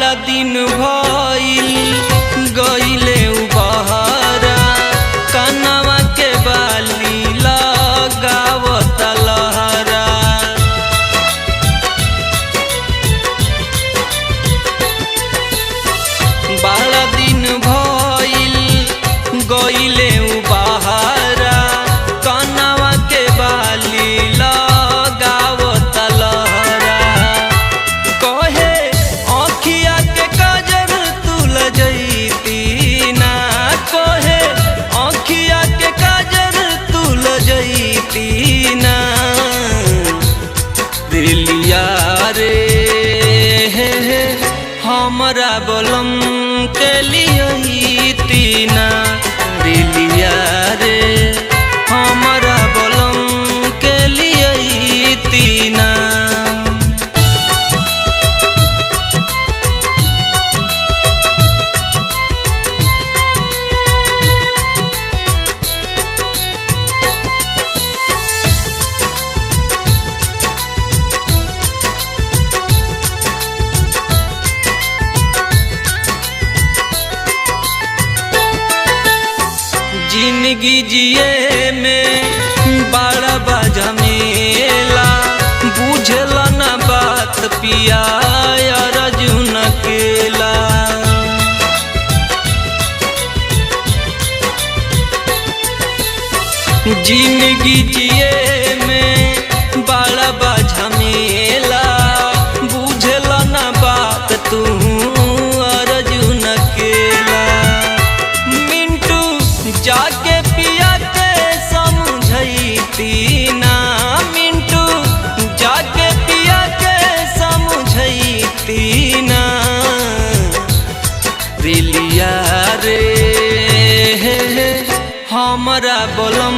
बाड़ा दिन भइल गइले उ बहरा कनवा के बाली लगावत लहरा। बाड़ा दिन भइल गइले उ बहरा कनवा के बाली लगावत लहरा। कहे आँखिया के काजर तुल जैती ना, कहे आँखिया के काजर तुल जैती ना। दिलिया रे हमरा बलम के लियती ना। दिलिया रे हमरा बलम के लियती ना। जिंदगी जिए में बड़ा बझमेला बुझला ना बात पिया अर्जुन अकेला। जिंदगी जिए में बड़ा बझमेला बुझला ना बात तू अर्जुन अकेला। मिंटू जाके पिया के समझैती ना, मिंटू जाके पिया के समझैती ना। दिलिया रे हमरा बलम